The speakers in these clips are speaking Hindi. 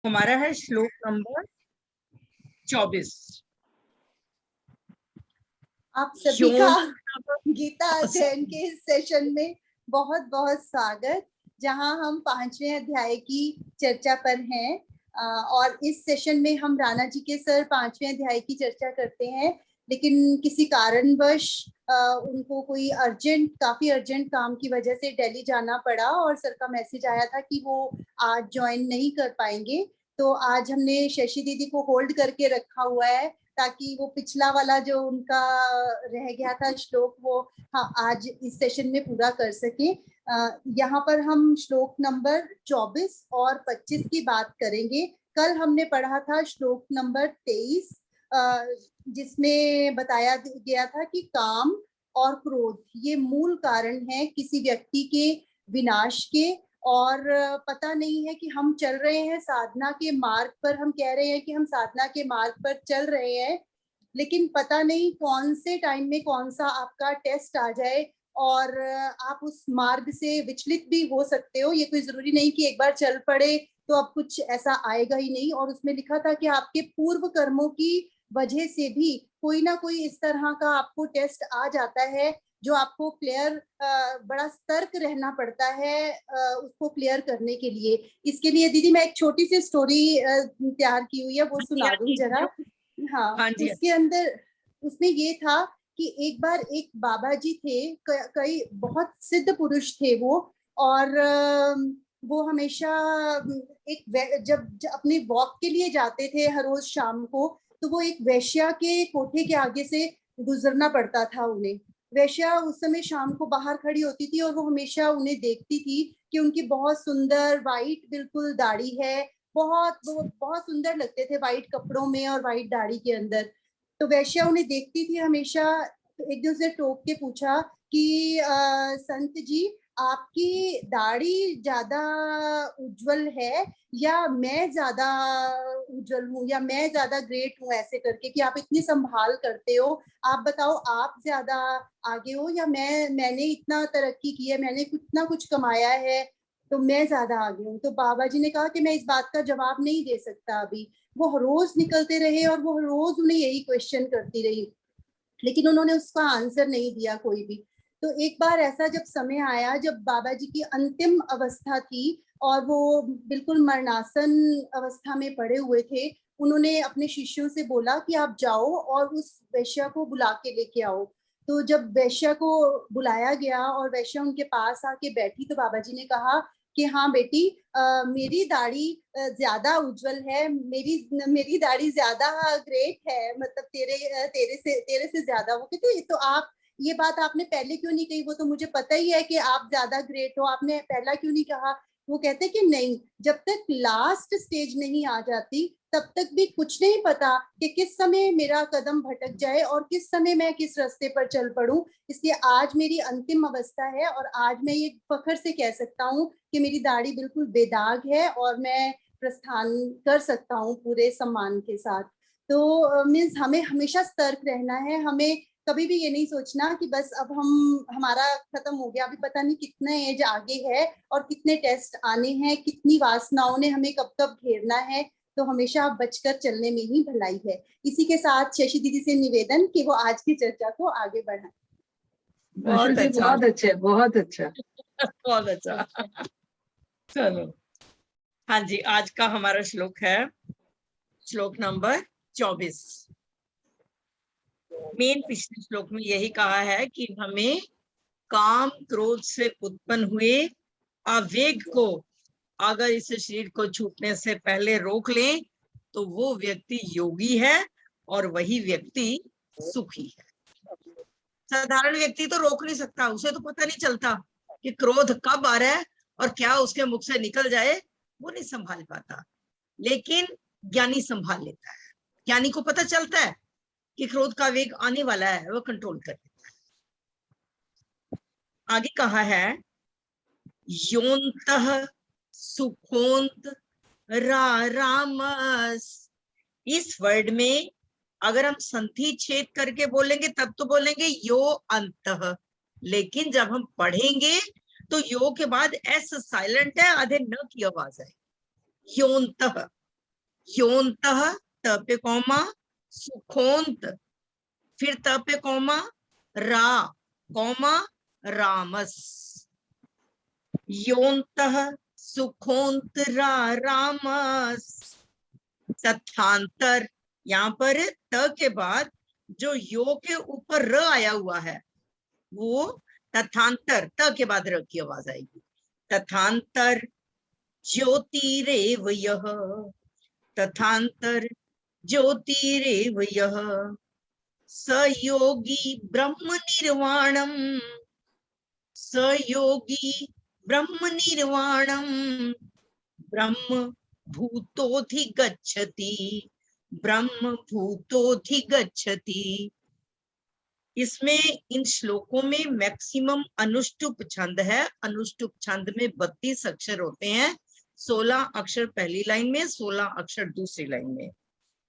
हमारा है श्लोक नंबर 24। आप सभी का गीता अध्ययन के इस सेशन में बहुत बहुत स्वागत, जहां हम 5वें अध्याय की चर्चा पर हैं। और इस सेशन में हम राणा जी के सर 5वें अध्याय की चर्चा करते हैं, लेकिन किसी कारणवश उनको कोई काफी अर्जेंट काम की वजह से दिल्ली जाना पड़ा और सर का मैसेज आया था कि वो आज ज्वाइन नहीं कर पाएंगे। तो आज हमने शशि दीदी को होल्ड करके रखा हुआ है ताकि वो पिछला वाला जो उनका रह गया था श्लोक वो आज इस सेशन में पूरा कर सके। यहाँ पर हम श्लोक नंबर 24 और 25 की बात करेंगे। कल हमने पढ़ा था श्लोक नंबर 23, जिसमें बताया गया था कि काम और क्रोध ये मूल कारण है किसी व्यक्ति के विनाश के। और पता नहीं है कि हम चल रहे हैं साधना के मार्ग पर, हम कह रहे हैं कि हम साधना के मार्ग पर चल रहे हैं, लेकिन पता नहीं कौन से टाइम में कौन सा आपका टेस्ट आ जाए और आप उस मार्ग से विचलित भी हो सकते हो। ये कोई जरूरी नहीं कि एक बार चल पड़े तो अब कुछ ऐसा आएगा ही नहीं। और उसमें लिखा था कि आपके पूर्व कर्मों की वजह से भी कोई ना कोई इस तरह का आपको टेस्ट आ जाता है जो आपको क्लियर, बड़ा सतर्क रहना पड़ता है उसको क्लियर करने के लिए। इसके लिए दीदी मैं एक छोटी सी स्टोरी तैयार की हुई है, वो सुना दूं जरा। हाँ, उसके अंदर उसमें ये था कि एक बार एक बाबा जी थे, कई बहुत सिद्ध पुरुष थे वो, और वो हमेशा जब अपने वॉक के लिए जाते थे हर रोज शाम को, तो वो एक वैश्या के कोठे के आगे से गुजरना पड़ता था उन्हें। वैश्या उस समय शाम को बाहर खड़ी होती थी और वो हमेशा उन्हें देखती थी कि उनकी बहुत सुंदर वाइट बिल्कुल दाढ़ी है, बहुत सुंदर लगते थे वाइट कपड़ों में और वाइट दाढ़ी के अंदर। तो वैश्या उन्हें देखती थी हमेशा। तो एक दिन उसने टोक के पूछा कि संत जी, आपकी दाढ़ी ज्यादा उज्जवल है या मैं ज्यादा उज्जवल हूँ, या मैं ज्यादा ग्रेट हूँ, ऐसे करके कि आप इतनी संभाल करते हो, आप बताओ आप ज्यादा आगे हो या मैंने इतना तरक्की की है, मैंने इतना कुछ कमाया है तो मैं ज्यादा आगे हूँ। तो बाबा जी ने कहा कि मैं इस बात का जवाब नहीं दे सकता अभी। वो रोज निकलते रहे और वो रोज उन्हें यही क्वेश्चन करती रही, लेकिन उन्होंने उसका आंसर नहीं दिया कोई भी। तो एक बार ऐसा जब समय आया जब बाबा जी की अंतिम अवस्था थी और वो बिल्कुल मरणासन अवस्था में पड़े हुए थे, उन्होंने अपने शिष्यों से बोला कि आप जाओ और उस वैश्या को बुला के लेके आओ। तो जब वैश्या को बुलाया गया और वैश्या उनके पास आके बैठी, तो बाबा जी ने कहा कि हाँ बेटी, मेरी दाढ़ी ज्यादा उज्जवल है, मेरी दाढ़ी ज्यादा ग्रेट है, मतलब तेरे से ज्यादा। वो कहते तो आप ये बात आपने पहले क्यों नहीं कही, वो तो मुझे पता ही है कि आप ज्यादा ग्रेट हो, आपने पहला क्यों नहीं कहा। वो कहते कि नहीं, जब तक लास्ट स्टेज नहीं आ जाती तब तक भी कुछ नहीं पता कि किस समय मेरा कदम भटक जाए और किस समय मैं किस रास्ते पर चल पड़ूं। इसलिए आज मेरी अंतिम अवस्था है और आज मैं ये फख्र से कह सकता हूँ कि मेरी दाढ़ी बिल्कुल बेदाग है और मैं प्रस्थान कर सकता हूँ पूरे सम्मान के साथ। तो मीन्स हमें हमेशा सतर्क रहना है, हमें कभी भी ये नहीं सोचना कि बस अब हमारा खत्म हो गया, अभी पता नहीं कितना एज आगे है और कितने टेस्ट आने हैं, कितनी वासनाओं ने हमें कब कब घेरना है। तो हमेशा आप बचकर चलने में ही भलाई है। इसी के साथ शशि दीदी से निवेदन कि वो आज की चर्चा को आगे बढ़ाएं। बहुत अच्छा, बहुत अच्छा, बहुत अच्छा। चलो, हाँ जी, आज का हमारा श्लोक है श्लोक नंबर 24। मेन पिछले श्लोक में यही कहा है कि हमें काम क्रोध से उत्पन्न हुए आवेग को अगर इस शरीर को छूटने से पहले रोक लें तो वो व्यक्ति योगी है और वही व्यक्ति सुखी है। साधारण व्यक्ति तो रोक नहीं सकता, उसे तो पता नहीं चलता कि क्रोध कब आ रहा है और क्या उसके मुख से निकल जाए, वो नहीं संभाल पाता। लेकिन ज्ञानी संभाल लेता है, ज्ञानी को पता चलता है कि क्रोध का वेग आने वाला है, वो कंट्रोल कर लेता है। आगे कहा है योन्तः सुखोंत रामस। इस वर्ड में अगर हम संधि छेद करके बोलेंगे तब तो बोलेंगे यो अंतः, लेकिन जब हम पढ़ेंगे तो यो के बाद एस साइलेंट है, आधे न की आवाज है, योन्तः। योन्तः त पे कौमा, सुखोंत, फिर त पे कौमा, रा कौमा रामस। योन्तः सुखोंतरा रामस। तथांतर, यहाँ पर त के बाद जो यो के ऊपर र आया हुआ है वो तथांतर, त के बाद र की आवाज आएगी। तथांतर ज्योतिरेव यः, तथांतर ज्योतिरेव यः, स योगी ब्रह्म निर्वाणम, स योगी ब्रह्म निर्वाणम, ब्रह्म भूतोऽधिगच्छति, ब्रह्म भूतोऽधिगच्छति। इसमें इन श्लोकों में मैक्सिमम अनुष्टुप छंद है। अनुष्टुप छंद में 32 अक्षर होते हैं, 16 अक्षर पहली लाइन में, 16 अक्षर दूसरी लाइन में।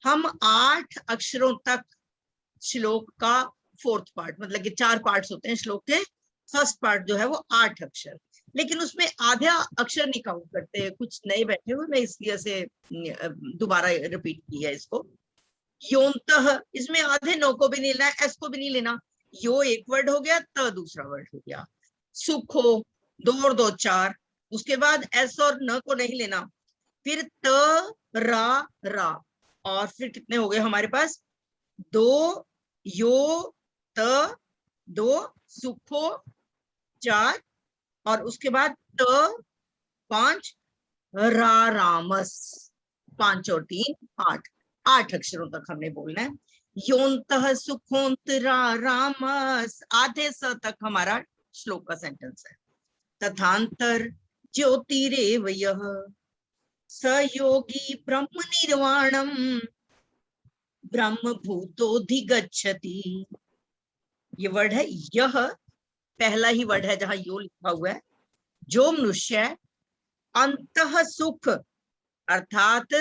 हम 8 अक्षरों तक श्लोक का फोर्थ पार्ट, मतलब कि 4 पार्ट्स होते हैं श्लोक के, फर्स्ट पार्ट जो है वो 8 अक्षर, लेकिन उसमें आधा अक्षर नहीं काउंट करते हैं। कुछ नए बैठे हुए, मैं इसलिए से दोबारा रिपीट किया है इसको। योन्तः, इसमें आधे नो को भी नहीं लेना, एस को भी नहीं लेना। यो एक वर्ड हो गया, त दूसरा वर्ड हो गया। सुखो 2 और 2 4, उसके बाद एस और न को नहीं लेना। फिर त रा, और फिर कितने हो गए हमारे पास, 2 यो त 2, सुखो 4, और उसके बाद त 5, रा रामस 5 और 3 8, 8 अक्षरों तक हमने बोलना है। योन्तः सुखोंतरा रामस, आधे स तक हमारा श्लोक का सेंटेंस है। तथांतर ज्योतिरेव यः, स योगी ब्रह्म निर्वाणम, ब्रह्म भूतोऽधिगच्छति। ये वर्ड है यह, पहला ही वर्ड है जहां यो लिखा हुआ है। जो मनुष्य अंतः सुख, अर्थात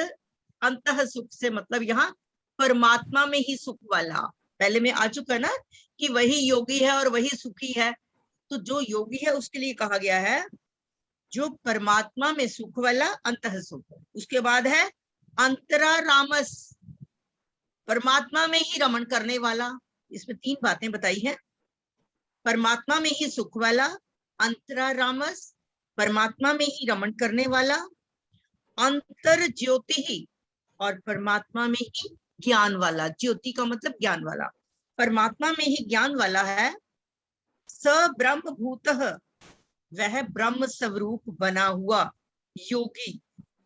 अंतः सुख से मतलब यहाँ परमात्मा में ही सुख वाला, पहले में आ चुका ना कि वही योगी है और वही सुखी है। तो जो योगी है उसके लिए कहा गया है जो परमात्मा में सुख वाला, अंतः सुख। उसके बाद है अंतरा रामस, परमात्मा में ही रमण करने वाला। इसमें 3 बातें बताई है, परमात्मा में ही सुख वाला, अंतरा रामस, परमात्मा में ही रमण करने वाला, अंतर ज्योति ही, और परमात्मा में ही ज्ञान वाला। ज्योति का मतलब ज्ञान वाला, परमात्मा में ही ज्ञान वाला है। स ब्रह्म भूतः, वह ब्रह्म स्वरूप बना हुआ योगी,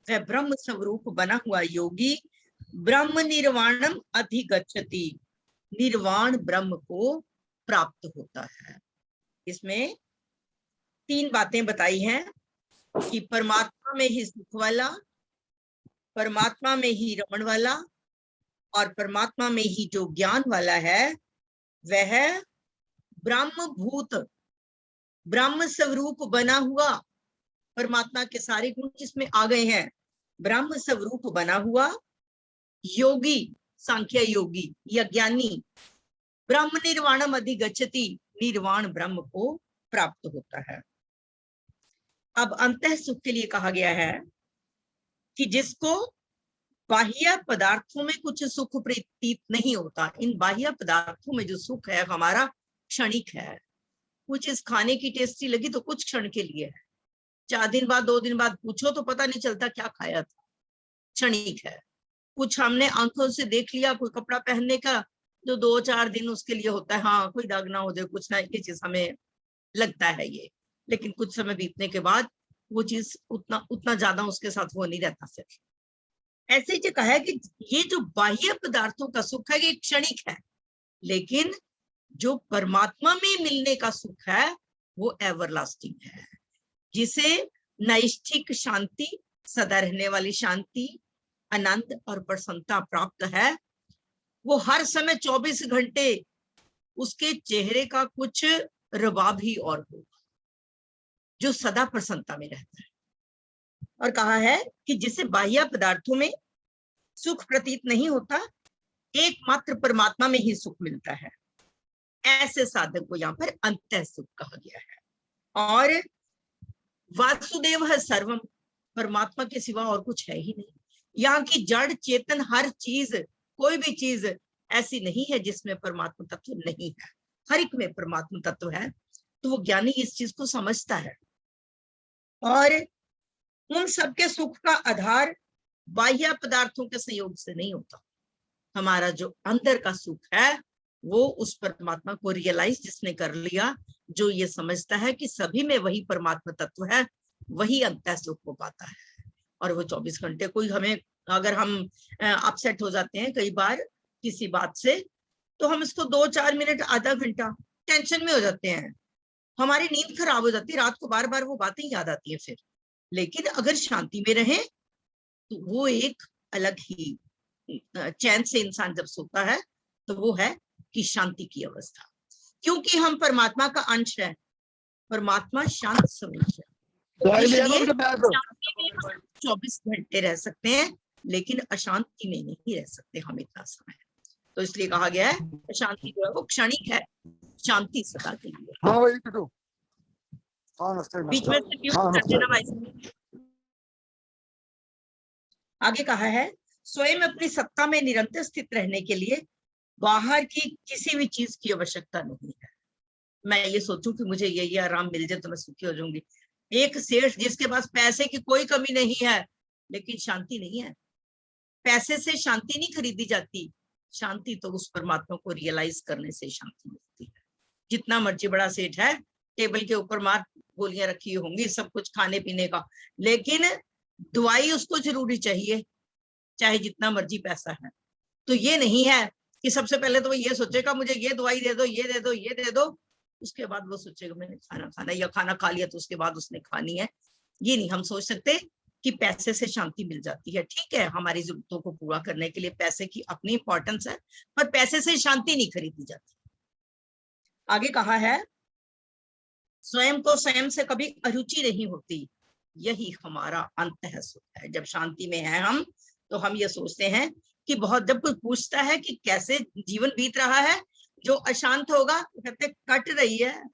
वह ब्रह्म स्वरूप बना हुआ योगी, ब्रह्म निर्वाणम अधिगच्छति, निर्वाण ब्रह्म को प्राप्त होता है। इसमें 3 बातें बताई हैं कि परमात्मा में ही सुख वाला, परमात्मा में ही रमण वाला, और परमात्मा में ही जो ज्ञान वाला है वह ब्रह्म भूत, ब्रह्म स्वरूप बना हुआ, परमात्मा के सारे गुण जिसमें आ गए हैं, ब्रह्म स्वरूप बना हुआ योगी, सांख्य योगी या ज्ञानी, ब्रह्म निर्वाणम अधिगच्छति, निर्वाण ब्रह्म को प्राप्त होता है। अब अंतः सुख के लिए कहा गया है कि जिसको बाह्य पदार्थों में कुछ सुख प्रतीत नहीं होता, इन बाह्य पदार्थों में जो सुख है हमारा क्षणिक है। कुछ इस खाने की टेस्टी लगी तो कुछ क्षण के लिए है, 4 दिन बाद 2 दिन बाद पूछो तो पता नहीं चलता क्या खाया था, क्षणिक है। कुछ हमने आंखों से देख लिया, कोई कपड़ा पहनने का, जो 2-4 दिन उसके लिए होता है, हाँ कोई दाग ना हो जाए, कुछ ना, ये चीज हमें लगता है ये, लेकिन कुछ समय बीतने के बाद वो चीज उतना ज्यादा उसके साथ वो नहीं रहता। फिर ऐसे ही कहा है कि ये जो बाह्य पदार्थों का सुख है ये क्षणिक है, लेकिन जो परमात्मा में मिलने का सुख है वो एवरलास्टिंग है, जिसे नैष्ठिक शांति, सदा रहने वाली शांति, आनंद और प्रसन्नता प्राप्त है। वो हर समय 24 घंटे उसके चेहरे का कुछ रवाब ही और होगा, जो सदा प्रसन्नता में रहता है। और कहा है कि जिसे बाह्य पदार्थों में सुख प्रतीत नहीं होता, एकमात्र परमात्मा में ही सुख मिलता है, ऐसे साधक को यहाँ पर अंतः सुख कहा गया है। और वासुदेव है सर्वम, परमात्मा के सिवा और कुछ है ही नहीं। यहाँ की जड़ चेतन हर चीज, कोई भी चीज ऐसी नहीं है जिसमें परमात्मा तत्व नहीं है, हर एक में परमात्मा तत्व है। तो वो ज्ञानी इस चीज को समझता है। और उन सबके सुख का आधार बाह्य पदार्थों के संयोग से नहीं होता। हमारा जो अंदर का सुख है वो उस परमात्मा को रियलाइज जिसने कर लिया, जो ये समझता है कि सभी में वही परमात्मा तत्व है, वही अंतः सुख को पाता है। और वो 24 घंटे कोई हमें, अगर हम अपसेट हो जाते हैं कई बार किसी बात से, तो हम इसको 2-4 मिनट आधा घंटा टेंशन में हो जाते हैं, हमारी नींद खराब हो जाती है, रात को बार बार वो बातें याद आती है फिर। लेकिन अगर शांति में रहे तो वो एक अलग ही चैन से इंसान जब सोता है तो वो है कि शांति की अवस्था। क्योंकि हम परमात्मा का अंश है, परमात्मा शांत स्वरूप है, इसलिए शांति में हम 24 घंटे रह सकते हैं, लेकिन अशांति में नहीं रह सकते हम इतना समय। तो इसलिए कहा गया है शांति जो है वो क्षणिक है, शांति सदा के लिए। हाँ भाई बीच में से म्यूट कर देना भाई। आगे कहा है स्वयं अपनी सत्ता में निरंतर स्थित रहने के लिए बाहर की किसी भी चीज की आवश्यकता नहीं है। मैं ये सोचूं कि मुझे ये आराम मिल जाए तो मैं सुखी हो जाऊंगी। एक सेठ जिसके पास पैसे की कोई कमी नहीं है लेकिन शांति नहीं है, पैसे से शांति नहीं खरीदी जाती, शांति तो उस परमात्मा को रियलाइज करने से शांति मिलती है। जितना मर्जी बड़ा सेठ है, टेबल के ऊपर मार गोलियां रखी होंगी, सब कुछ खाने पीने का, लेकिन दवाई उसको जरूरी चाहिए चाहे जितना मर्जी पैसा है। तो ये नहीं है कि सबसे पहले तो वो ये सोचेगा मुझे ये दवाई दे दो, ये दे दो, ये दे दो, उसके बाद वो सोचेगा मैंने खाना खाना, या खाना खा लिया तो उसके बाद उसने खानी है। ये नहीं हम सोच सकते कि पैसे से शांति मिल जाती है। ठीक है, हमारी जरूरतों को पूरा करने के लिए पैसे की अपनी इंपॉर्टेंस है, पर पैसे से शांति नहीं खरीदी जाती। आगे कहा है स्वयं को स्वयं से कभी अरुचि नहीं होती, यही हमारा अंतः सुख है। जब शांति में है हम तो हम ये सोचते हैं कि बहुत, जब कोई पूछता है कि कैसे जीवन बीत रहा है, जो अशांत होगा वो कहते कट रही है,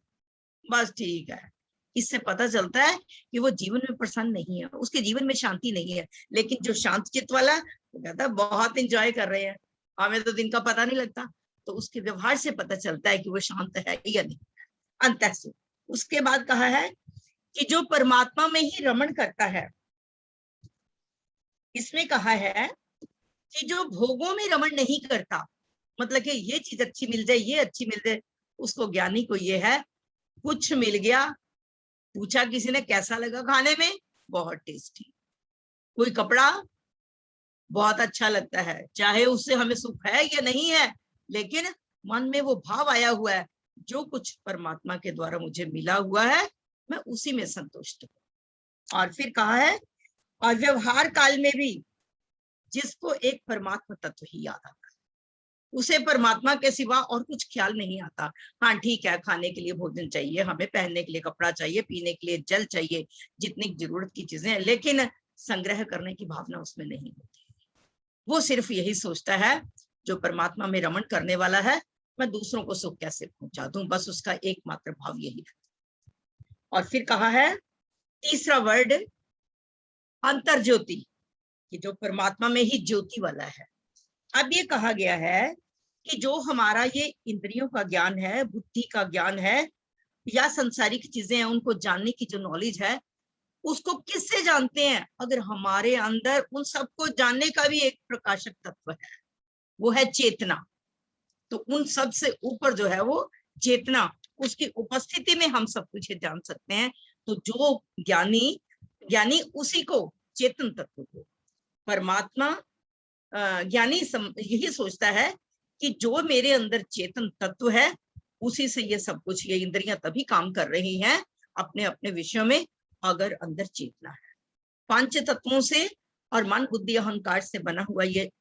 बस ठीक है। इससे पता चलता है कि वो जीवन में प्रसन्न नहीं है, उसके जीवन में शांति नहीं है। लेकिन जो शांत चित्त वाला वो कहता है बहुत एंजॉय कर रहे हैं, हमें तो दिन का पता नहीं लगता। तो उसके व्यवहार से पता चलता है कि वो शांत है या नहीं, अंतः सुख। उसके बाद कहा है कि जो परमात्मा में ही रमण करता है, इसमें कहा है कि जो भोगों में रमण नहीं करता, मतलब कि ये चीज अच्छी मिल जाए, ये अच्छी मिल जाए, उसको, ज्ञानी को ये है कुछ मिल गया, पूछा किसी ने कैसा लगा खाने में, बहुत टेस्टी। कोई कपड़ा बहुत अच्छा लगता है, चाहे उससे हमें सुख है या नहीं है, लेकिन मन में वो भाव आया हुआ है जो कुछ परमात्मा के द्वारा मुझे मिला हुआ है मैं उसी में संतुष्ट हूँ। और फिर कहा है और व्यवहार काल में भी जिसको एक परमात्मा तत्व ही याद आता है, उसे परमात्मा के सिवा और कुछ ख्याल नहीं आता। हाँ ठीक है, खाने के लिए भोजन चाहिए, हमें पहनने के लिए कपड़ा चाहिए, पीने के लिए जल चाहिए, जितनी जरूरत की चीजें हैं, लेकिन संग्रह करने की भावना उसमें नहीं होती। वो सिर्फ यही सोचता है जो परमात्मा में रमण करने वाला है, मैं दूसरों को सुख कैसे पहुंचा दूं, बस उसका एकमात्र भाव यही है। और फिर कहा है तीसरा वर्ड अंतर ज्योति, कि जो परमात्मा में ही ज्योति वाला है। अब ये कहा गया है कि जो हमारा ये इंद्रियों का ज्ञान है, बुद्धि का ज्ञान है, या संसारिक चीजें हैं, उनको जानने की जो नॉलेज है, उसको किससे जानते हैं? अगर हमारे अंदर उन सबको जानने का भी एक प्रकाशक तत्व है, वो है चेतना। तो उन सब से ऊपर जो है वो चेतना, उसकी उपस्थिति में हम सब कुछ जान सकते हैं। तो जो ज्ञानी उसी को, चेतन तत्व को, परमात्मा ज्ञानी यही सोचता है कि जो मेरे अंदर चेतन तत्व है उसी से ये सब कुछ, ये इंद्रियां तभी काम कर रही हैं अपने अपने विषयों में अगर अंदर चेतना है। पांच तत्वों से और मन बुद्धि अहंकार से बना हुआ ये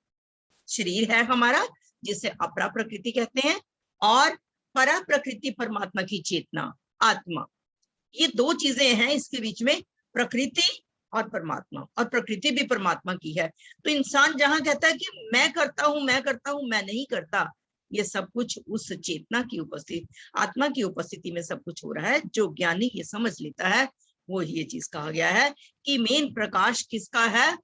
शरीर है हमारा, जिसे अपरा प्रकृति कहते हैं, और परा प्रकृति परमात्मा की चेतना, आत्मा। ये दो चीजें हैं इसके बीच में, प्रकृति और परमात्मा, और प्रकृति भी परमात्मा की है। तो इंसान जहां कहता है कि मैं करता हूं, मैं नहीं करता, ये सब कुछ उस चेतना की उपस्थिति, आत्मा की उपस्थिति में सब कुछ हो रहा है। जो ज्ञानी ये समझ लेता है वो ये चीज कहा गया है कि मेन प्रकाश किसका है?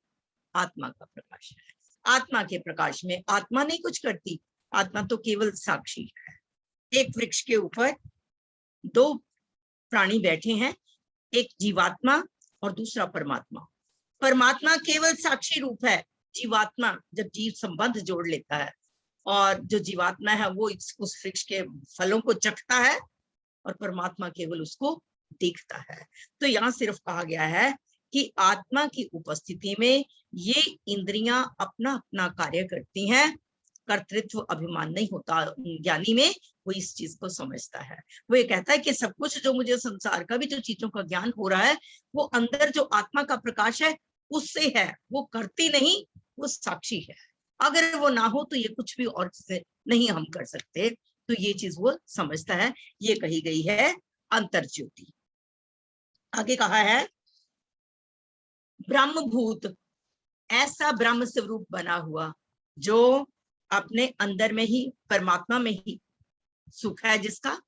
आत्मा का प्रकाश है। आत्मा के प्रकाश में आत्मा नहीं कुछ करती, आत्मा तो केवल साक्षी है। एक वृक्ष के ऊपर दो प्राणी बैठे हैं, एक जीवात्मा और दूसरा परमात्मा। परमात्मा केवल साक्षी रूप है। जीवात्मा जब जीव संबंध जोड़ लेता है और जो जीवात्मा है वो उस वृक्ष के फलों को चखता है और परमात्मा केवल उसको देखता है। तो यहाँ सिर्फ कहा गया है कि आत्मा की उपस्थिति में ये इंद्रियां अपना अपना कार्य करती हैं, कर्तृत्व अभिमान नहीं होता ज्ञानी में, वो इस चीज को समझता है। वो ये कहता है कि सब कुछ जो मुझे संसार का भी जो चीजों का ज्ञान हो रहा है वो अंदर जो आत्मा का प्रकाश है उससे है, वो करती नहीं, वो साक्षी है। अगर वो ना हो तो ये कुछ भी और चीजें नहीं हम कर सकते। तो ये चीज वो समझता है, ये कही गई है अंतर ज्योति। आगे कहा है ब्रह्मभूत, ऐसा ब्रह्म स्वरूप बना हुआ जो अपने अंदर में ही परमात्मा में ही सुख है, जिसका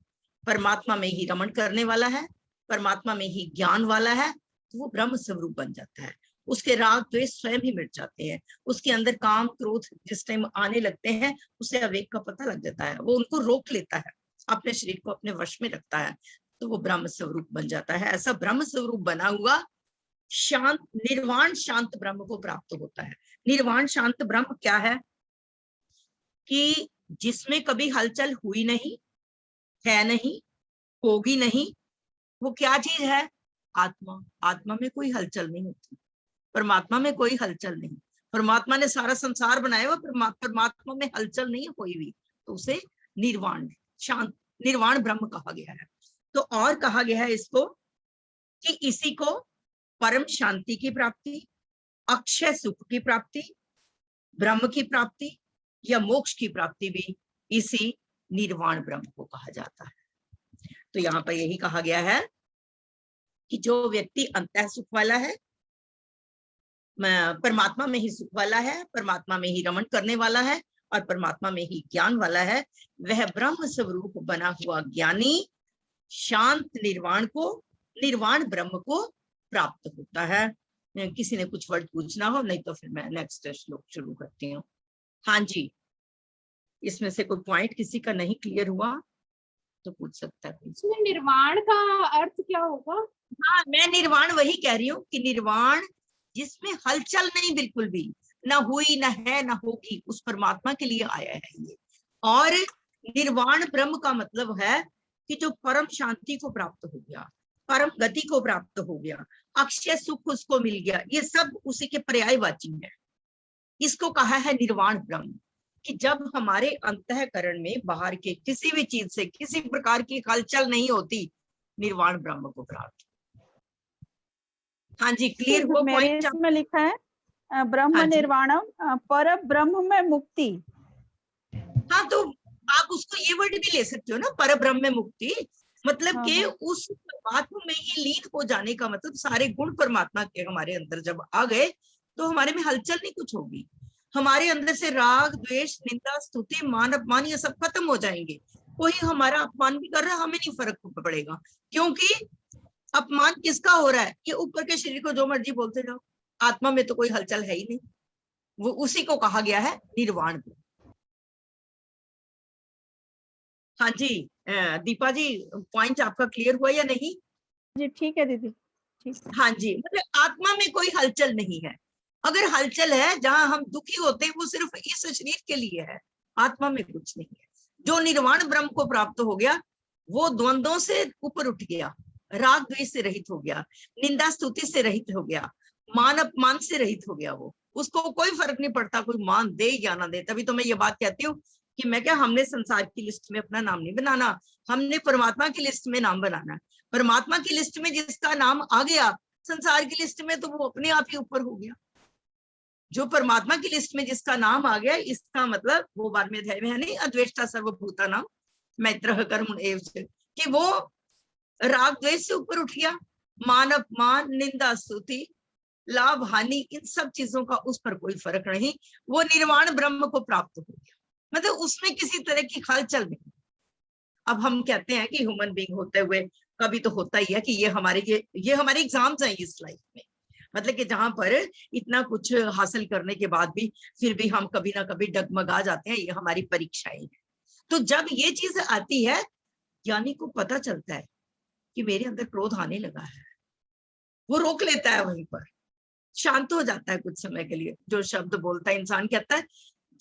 परमात्मा में ही रमण करने वाला है, परमात्मा में ही ज्ञान वाला है, तो वो ब्रह्म स्वरूप बन जाता है। उसके राग द्वेष स्वयं ही मिट जाते हैं। उसके अंदर काम क्रोध जिस टाइम आने लगते हैं उसे अवेग का पता लग जाता है, वो उनको रोक लेता है, अपने शरीर को अपने वश में रखता है, तो वो ब्रह्म स्वरूप बन जाता है। ऐसा ब्रह्म स्वरूप बना हुआ शांत निर्वाण शांत ब्रह्म को प्राप्त होता है। निर्वाण शांत ब्रह्म क्या है कि जिसमें कभी हलचल हुई नहीं, है नहीं, होगी नहीं। वो क्या चीज है? आत्मा। आत्मा में कोई हलचल नहीं होती, परमात्मा में कोई हलचल नहीं। परमात्मा ने सारा संसार बनाया हुआ, परमात्मा में हलचल नहीं है कोई भी, तो उसे निर्वाण शांत निर्वाण ब्रह्म कहा गया है। तो और कहा गया है इसको कि इसी को परम शांति की प्राप्ति, अक्षय सुख की प्राप्ति, ब्रह्म की प्राप्ति या मोक्ष की प्राप्ति भी इसी निर्वाण ब्रह्म को कहा जाता है। तो यहाँ पर यही कहा गया है कि जो व्यक्ति अंतः सुख वाला है, परमात्मा में ही सुख वाला है, परमात्मा में ही रमण करने वाला है और परमात्मा में ही ज्ञान वाला है, वह ब्रह्म स्वरूप बना हुआ ज्ञानी शांत निर्वाण ब्रह्म को प्राप्त होता है। किसी ने कुछ वर्ड पूछना हो, नहीं तो फिर मैं नेक्स्ट श्लोक शुरू करती हूँ। हाँ जी, इसमें से कोई पॉइंट किसी का नहीं क्लियर हुआ तो पूछ सकता है। इसमें निर्वाण का अर्थ क्या होगा? हाँ, मैं निर्वाण वही कह रही हूँ कि निर्वाण जिसमें हलचल नहीं, बिल्कुल भी ना हुई, ना है, ना होगी, उस परमात्मा के लिए आया है ये। और निर्वाण ब्रह्म का मतलब है कि जो परम शांति को प्राप्त हो गया, परम गति को प्राप्त हो गया, अक्षय सुख उसको मिल गया, ये सब उसी के पर्यायवाची है। इसको कहा है निर्वाण ब्रह्म, कि जब हमारे अंतःकरण में बाहर के किसी भी चीज से किसी प्रकार की हलचल नहीं होती, निर्वाण ब्रह्म को प्राप्त। हाँ जी, क्लियर हुआ मेरे पॉइंट? इसमें लिखा है ब्रह्म हाँ जी। निर्वाणम पर ब्रह्म में मुक्ति। हाँ, तो आप उसको ये वर्ड भी ले सकते हो ना, पर ब्रह्म में मुक्ति, मतलब हाँ, कि हाँ। उस परमात्मा में ही लीन हो जाने का मतलब सारे गुण परमात्मा के हमारे अंदर जब आ गए तो हमारे में हलचल नहीं कुछ होगी। हमारे अंदर से राग द्वेष निंदा स्तुति मान अपमान ये सब खत्म हो जाएंगे। कोई हमारा अपमान भी कर रहा है, हमें नहीं फर्क पड़ेगा, क्योंकि अपमान किसका हो रहा है? ये ऊपर के शरीर को जो मर्जी बोलते जाओ, आत्मा में तो कोई हलचल है ही नहीं। वो उसी को कहा गया है निर्वाण। हाँ जी, दीपा जी, पॉइंट आपका क्लियर हुआ या नहीं? जी ठीक है दीदी, ठीक। हाँ जी, मतलब आत्मा में कोई हलचल नहीं है। अगर हलचल है, जहां हम दुखी होते हैं, वो सिर्फ इस शरीर के लिए है, आत्मा में कुछ नहीं है। जो निर्वाण ब्रह्म को प्राप्त हो गया, वो द्वंद्वों से ऊपर उठ गया, राग द्वेष से रहित हो गया, निंदा स्तुति से रहित हो गया, मान अपमान से रहित हो गया। वो उसको कोई फर्क नहीं पड़ता कोई मान दे या ना दे। तभी तो मैं ये बात कहती हूँ कि मैं क्या, हमने संसार की लिस्ट में अपना नाम नहीं बनाना, हमने परमात्मा की लिस्ट में नाम बनाना। परमात्मा की लिस्ट में जिसका नाम आ गया, संसार की लिस्ट में तो वो अपने आप ही ऊपर हो गया। जो परमात्मा की लिस्ट में जिसका नाम आ गया, इसका मतलब वो बाद में अध्याय में है नहीं, अद्वेष्टा सर्वभूता नाम मैत्रः कर्म एव च, कि वो राग द्वेष से ऊपर उठ गया, मान अपमान निंदा स्तुति लाभ हानि इन सब चीजों का उस पर कोई फर्क नहीं, वो निर्वाण ब्रह्म को प्राप्त हो गया। मतलब उसमें किसी तरह की हलचल नहीं। अब हम कहते हैं कि ह्यूमन बीइंग होते हुए कभी तो होता ही है कि ये हमारे एग्जाम्स हैं इस लाइफ में, मतलब कि जहां पर इतना कुछ हासिल करने के बाद भी फिर भी हम कभी ना कभी डगमगा जाते हैं, ये हमारी परीक्षाएं हैं। तो जब ये चीज आती है, ज्ञानी को पता चलता है कि मेरे अंदर क्रोध आने लगा है, वो रोक लेता है, वहीं पर शांत हो जाता है कुछ समय के लिए। जो शब्द बोलता है इंसान, कहता है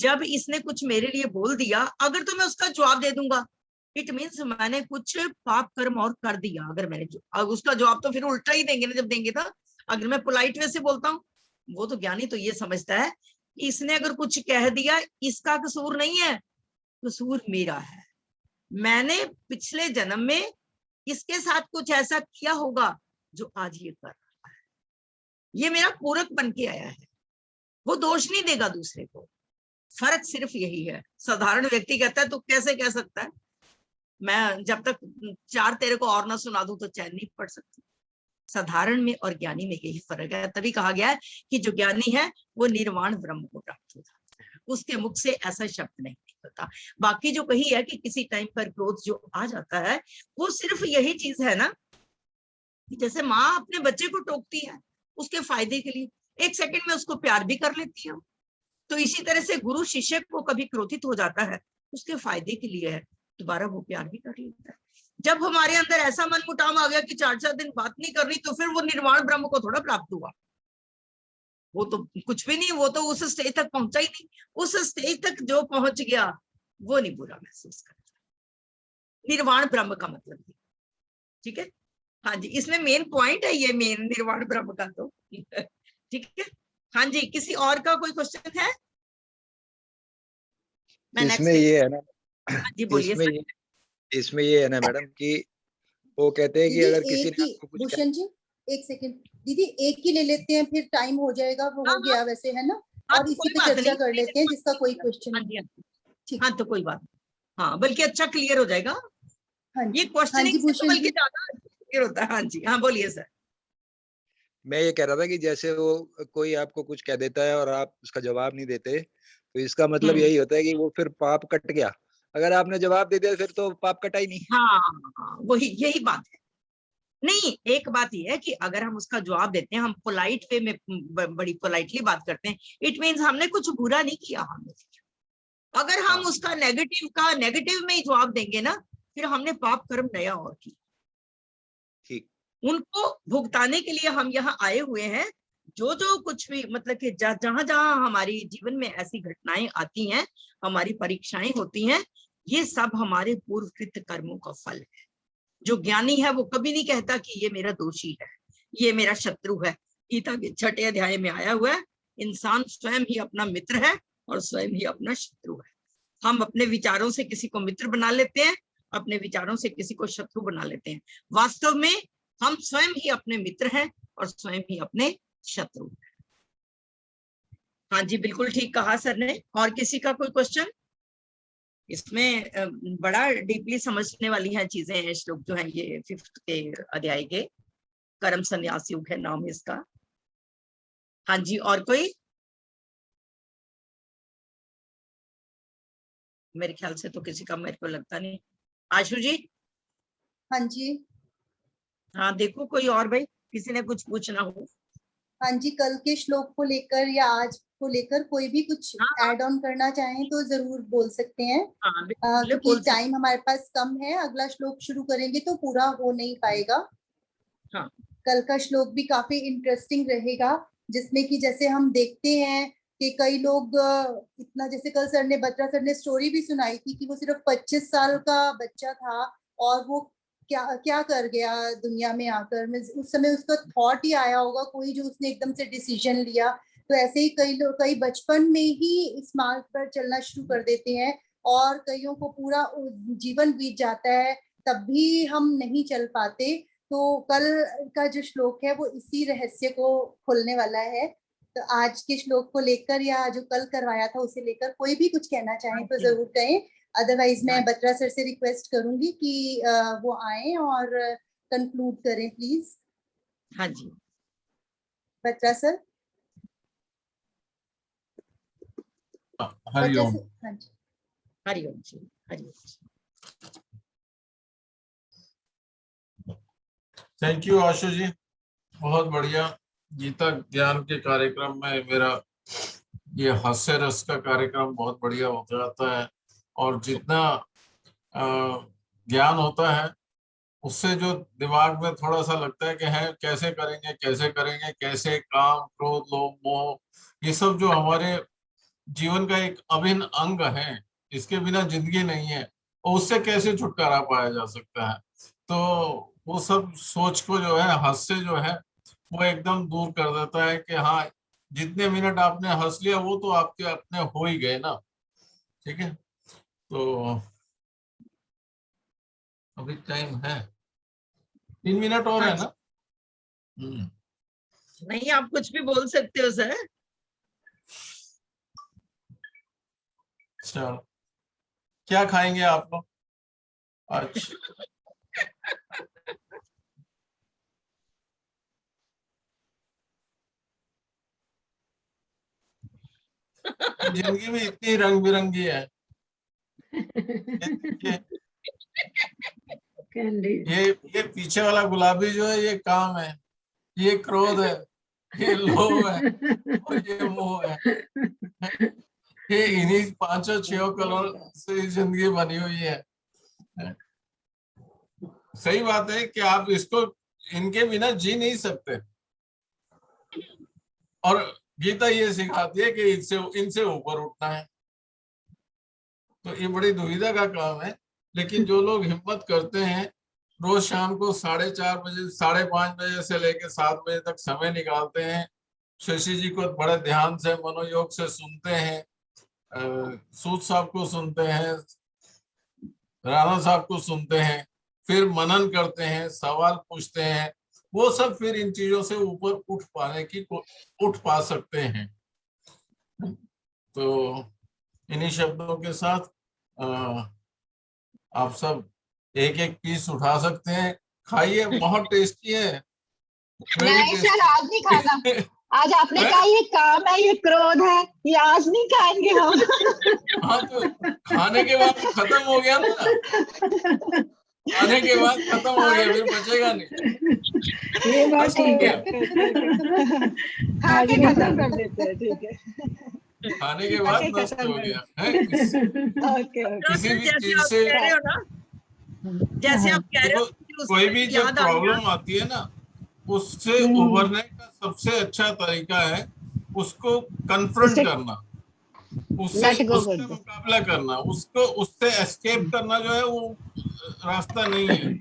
जब इसने कुछ मेरे लिए बोल दिया, अगर तो मैं उसका जवाब दे दूंगा, इट मीन्स मैंने कुछ पाप कर्म और कर दिया। अगर मैंने उसका जवाब तो फिर उल्टा ही देंगे ना, जब देंगे था। अगर मैं पोलाइट वे से बोलता हूँ, वो तो ज्ञानी तो ये समझता है कि इसने अगर कुछ कह दिया, इसका कसूर नहीं है, कसूर मेरा है। मैंने पिछले जन्म में इसके साथ कुछ ऐसा किया होगा जो आज ये कर रहा है, ये मेरा पूरक बन के आया है। वो दोष नहीं देगा दूसरे को। फर्क सिर्फ यही है। साधारण व्यक्ति कहता है, तो कैसे कह सकता है, मैं जब तक 4 तेरे को और ना सुना दूं तो चैन नहीं पड़ सकती। साधारण में और ज्ञानी में यही फर्क है। तभी कहा गया है कि जो ज्ञानी है वो निर्वाण ब्रह्म को प्राप्त हो जाता है, उसके मुख से ऐसा शब्द नहीं निकलता। बाकी जो कही है कि किसी टाइम पर क्रोध जो आ जाता है, वो सिर्फ यही चीज है ना, जैसे माँ अपने बच्चे को टोकती है उसके फायदे के लिए, 1 सेकंड में उसको प्यार भी कर लेती है। तो इसी तरह से गुरु शिष्य को कभी क्रोधित हो जाता है, उसके फायदे के लिए है, दोबारा वो प्यार भी कर लेता है। जब हमारे अंदर ऐसा मन मुटाव आ गया कि 4-4 दिन बात नहीं करनी, तो फिर वो निर्वाण ब्रह्म को थोड़ा प्राप्त हुआ। वो तो कुछ भी नहीं, वो तो उस स्टेज तक पहुंचा ही नहीं। उस स्टेज तक जो पहुंच गया वो नहीं बुरा महसूस करता। निर्वाण ब्रह्म का मतलब, ठीक है। हाँ जी, इसमें मेन पॉइंट है ये, मेन निर्वाण ब्रह्म का। तो ठीक है। हाँ जी, किसी और का कोई क्वेश्चन है? इसमें ये है ना, जी बोलिए सर। इसमें ये है ना मैडम कि वो कहते हैं कि दीदी अगर किसी एक ने ही, आपको कुछ भूषण जी 1 सेकंड, दीदी एक ही ले लेते हैं, फिर टाइम हो जाएगा, वो हाँ, हो गया वैसे, है ना। हाँ, और तो इसी कोई पे बात चर्चा नहीं, कर लेते हैं जिसका कोई क्वेश्चन हाँ नहीं। जी, हाँ जी, ठीक, हाँ तो कोई बात नहीं। हाँ, बल्कि अच्छा क्लियर हो जाएगा। हाँ ये जी, हाँ क्वेश्चनिंग जी से तो भूषण बल्कि जी। ज्यादा क्लियर होता है। हाँ जी, हाँ बोलिए सर। मैं ये कह रहा था कि जैसे वो कोई आपको कुछ कह देता है और आप उसका जवाब नहीं देते, तो इसका मतलब यही होता है कि वो फिर पाप कट गया। अगर आपने जवाब दे दिया फिर तो पाप कटा ही नहीं। हाँ, वही यही बात है। नहीं, एक बात ये है कि अगर हम उसका जवाब देते हैं, हम पोलाइट वे में बड़ी पोलाइटली बात करते हैं, इट मीन्स हमने कुछ बुरा नहीं किया हमने। अगर हम उसका नेगेटिव का नेगेटिव में ही जवाब देंगे ना, फिर हमने पाप कर्म नया और किया। ठीक, उनको भुगताने के लिए हम यहाँ आए हुए हैं। जो जो कुछ भी मतलब कि जहां जहां हमारी जीवन में ऐसी घटनाएं आती हैं, हमारी परीक्षाएं होती हैं, ये सब हमारे पूर्वकृत कर्मों का फल है। जो ज्ञानी है वो कभी नहीं कहता कि ये मेरा दोषी है, ये मेरा शत्रु है। गीता के 6ठे अध्याय में आया हुआ है, इंसान स्वयं ही अपना मित्र है और स्वयं ही अपना शत्रु है। हम अपने विचारों से किसी को मित्र बना लेते हैं, अपने विचारों से किसी को शत्रु बना लेते हैं। वास्तव में हम स्वयं ही अपने मित्र हैं और स्वयं ही अपने शत्रु हैं। हाँ जी, बिल्कुल ठीक कहा सर ने। और किसी का कोई क्वेश्चन? इसमें बड़ा डीपली समझने वाली हैं चीजें हैं। श्लोक जो है ये 5th के अध्याय के, कर्म संन्यास योग है नाम इसका। हाँ जी, और कोई? मेरे ख्याल से तो किसी का मेरे को लगता नहीं। आशु जी? हाँ जी, हाँ देखो, कोई और भाई, किसी ने कुछ पूछना हो? हाँ जी, कल के श्लोक को लेकर या आज को लेकर कोई भी कुछ हाँ ऐड ऑन करना चाहें तो जरूर बोल सकते हैं। हाँ, बिल्कुल क्योंकि बोल सकते। टाइम हमारे पास कम है, अगला श्लोक शुरू करेंगे तो पूरा हो नहीं पाएगा। हाँ, कल का श्लोक भी काफी इंटरेस्टिंग रहेगा, जिसमें कि जैसे हम देखते हैं कि कई लोग इतना, जैसे कल सर ने, बत्रा सर ने स्टोरी भी सुनाई थी कि वो सिर्फ 25 साल का बच्चा था और वो क्या क्या कर गया दुनिया में आकर। उस समय उसका थॉट ही आया होगा कोई, जो उसने एकदम से डिसीजन लिया। तो ऐसे ही कई लोग, कई बचपन में ही इस मार्ग पर चलना शुरू कर देते हैं और कईयों को पूरा जीवन बीत जाता है, तब भी हम नहीं चल पाते। तो कल का जो श्लोक है वो इसी रहस्य को खोलने वाला है। तो आज के श्लोक को लेकर या जो कल करवाया था उसे लेकर कोई भी कुछ कहना चाहे तो जरूर कहें। अदरवाइज मैं बत्रा सर से रिक्वेस्ट करूंगी कि वो आए और कंक्लूड करें प्लीज। हाँ जी, बत्रा सर। हरिओम। हाँ जी, हरिओम जी, हरिओम। थैंक यू आशु जी, बहुत बढ़िया गीता ज्ञान के कार्यक्रम में मेरा ये हास्य रस का कार्यक्रम बहुत बढ़िया हो जाता है, और जितना ज्ञान होता है उससे जो दिमाग में थोड़ा सा लगता है कि है कैसे करेंगे कैसे करेंगे, कैसे काम क्रोध लोभ मोह ये सब जो हमारे जीवन का एक अभिन्न अंग है, इसके बिना जिंदगी नहीं है, और उससे कैसे छुटकारा पाया जा सकता है। तो वो सब सोच को जो है हास्य जो है वो एकदम दूर कर देता है कि हाँ जितने मिनट आपने हंस लिया वो तो आपके अपने हो ही गए ना। ठीक है, तो अभी टाइम है 3 मिनट और है ना। नहीं, आप कुछ भी बोल सकते हो सर। चलो, क्या खाएंगे आप लोग आज? जिंदगी में इतनी रंग बिरंगी है। ये पीछे वाला गुलाबी जो है ये काम है, ये क्रोध है, ये लोभ है और ये मोह है। ये इन्हीं 5-6 कलर से जिंदगी बनी हुई है। सही बात है कि आप इसको इनके बिना जी नहीं सकते, और गीता ये सिखाती है कि इनसे ऊपर उठना है। तो ये बड़ी दुविधा का काम है, लेकिन जो लोग हिम्मत करते हैं रोज शाम को 4:30 बजे 5:30 बजे से लेकर 7 बजे तक समय निकालते हैं, शशि जी को बड़े ध्यान से मनोयोग से सुनते हैं, सूद साहब को सुनते हैं, राणा साहब को सुनते हैं, फिर मनन करते हैं, सवाल पूछते हैं, वो सब फिर इन चीजों से ऊपर उठ पा सकते हैं। तो इन्हीं शब्दों के साथ आप सब एक एक पीस उठा सकते हैं, खाइए, बहुत टेस्टी है। नहीं सर, आज नहीं खाना। आज आपने कहा ये काम है, ये क्रोध है, ये आज नहीं खाएंगे हम। हाँ, तो खाने के बाद खत्म हो गया ना, खाने के बाद खत्म हो गया, फिर बचेगा नहीं। ये बात ठीक है। खा के खत्म कर देते हैं, ठीक है। खाने के बाद नष्ट हो गया है। किसी भी चीज से जैसे आप कह रहे हो, कोई भी जब प्रॉब्लम आती है ना, उससे उभरने का सबसे अच्छा तरीका है उसको कन्फ्रंट करना, उससे मुकाबला करना, उससे एस्केप करना जो है वो रास्ता नहीं है।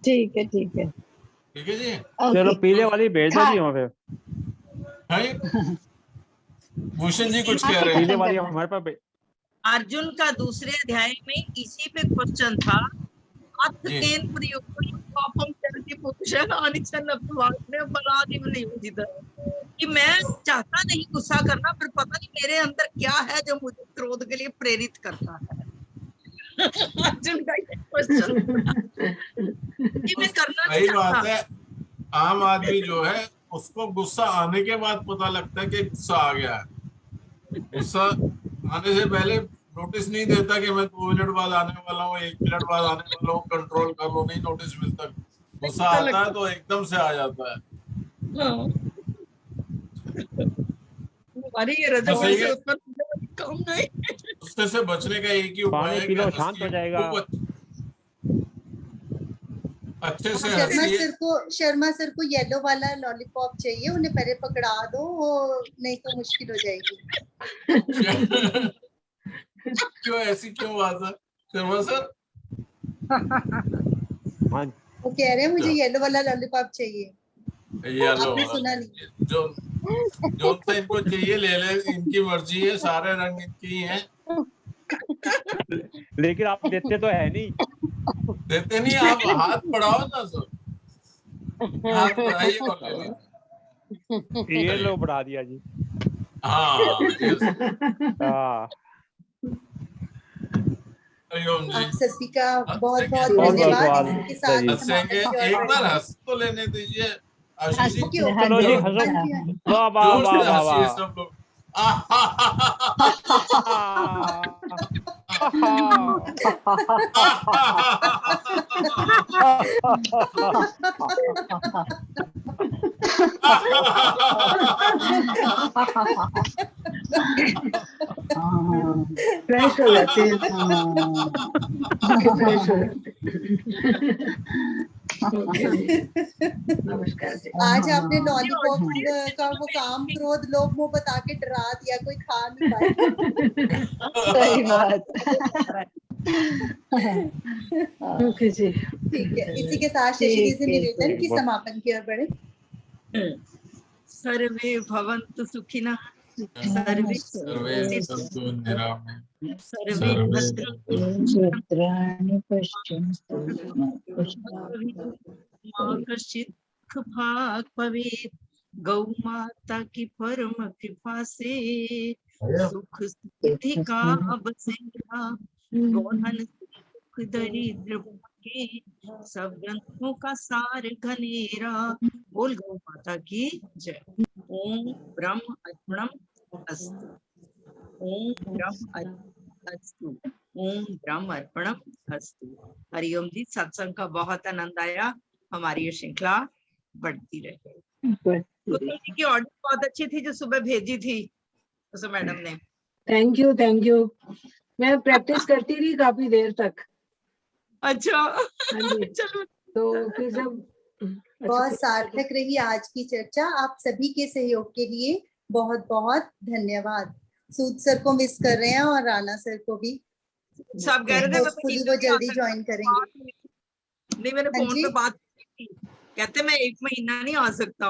ठीक है, ठीक है, ठीक है जी। चलो पीले वाली भेज दो जी हमें। भूषण जी कुछ कह रहे हैं। पीले वाली हमारे पास। अर्जुन का दूसरे अध्याय में इसी पे क्वेश्चन था, अत्यंत प्रयोग पापम करके पुरुषः अनिच्छन् अपवादने बलादि में नहीं होती था कि मैं चाहता नहीं गुस्सा करना, पर पता नहीं मेरे अंदर क्या है जो मुझे क्रोध के लिए प्रेरित करता है। अर्जुन का ये क्वेश्चन कि मैं करना सही बात है। आम आदमी जो है उसको गुस्सा आने के बाद पता लगता है कि गुस्सा आ गया है। गुस्सा आने से पहले नोटिस नहीं देता कि मैं 2 मिनट बाद आने वाला हूँ, 1 मिनट बाद आने वाला हूँ, कंट्रोल कर लो, नहीं नोटिस मिलता। गुस्सा आता है तो एकदम से आ जाता है। हमारी ये रजोगुण से उत्पन्न काम नहीं। गुस्से से बचने का एक ही उपाय है कि शांत हो जाएगा। अच्छे से शर्मा सर को येलो वाला लॉलीपॉप चाहिए, उन्हें पहले पकड़ा दो, वो नहीं तो मुश्किल हो जाएगी। क्यों ऐसी क्यों बात है शर्मा सर? वो कह रहे हैं मुझे येलो वाला लॉलीपॉप चाहिए। येलो आपने सुना नहीं? जो तो इनको चाहिए ले ले, इनकी मर्जी है, सारे रंग इनकी हैं। लेकिन आप देते तो है नहीं। देते नहीं, आप हाथ बढ़ाओ ना सर, हाथ बढ़ाइए और ले लीजिए। ये लो बढ़ा दिया जी। हाँ, आप सभी का बहुत बहुत धन्यवाद। इसके साथ हंसेंगे, एक बार हंस तो लेने दीजिए आशीष जी। चलो जी हंसो। वाह वाह वाह वाह सब लोग। फ्रेश हो जाते हैं, फ्रेश हो जाते हैं। ओके जी, नमस्कार जी। आज आपने लॉलीपॉप का वो काम क्रोध लोभ मोह बता के डरा दिया, कोई खा नहीं पाएगा। सही बात। ओके जी, ठीक है, इसी के साथ शशि जी से निवेदन की समापन की ओर बढ़े। सर्वे भवन्तु सुखिनः, सर्वे सर्वे सन्तु निरामयाः, सर्वे सर्वे भद्राणि भद्राणि पश्यन्तु मा कश्चित् भाग भवेत्। गौ माता की परम कृपा से सुख समृद्धि का बसेरा, गोधन सुख दरिद्र भागे, सब ग्रंथों का सार घनेरा। बोल गौ माता की जय। ओम ब्रह्म अर्पणम अस्तु। ओम ब्रह्म अस्तु। ओम ब्रह्म अर्पणम अस्तु। हरिओम जी, सत्संग का बहुत आनंद आया। हमारी ये श्रृंखला बढ़ती रहे। कुतुल जी की ऑडियो बहुत अच्छी थी जो सुबह भेजी थी उस मैडम ने। Thank you, thank you. मैं प्रैक्टिस करती रही काफी देर तक। अच्छा हाँ जी, चलो तो फिर जब बहुत सार्थक रही आज की चर्चा। आप सभी के सहयोग के लिए बहुत बहुत धन्यवाद। सूद सर को मिस कर रहे हैं और राणा सर को भी। सब कह रहे थे होपफुली वो जल्दी ज्वाइन करेंगे। नहीं, मैंने हाँ फोन जी। पे बात की थी, कहते मैं 1 महीना नहीं आ सकता।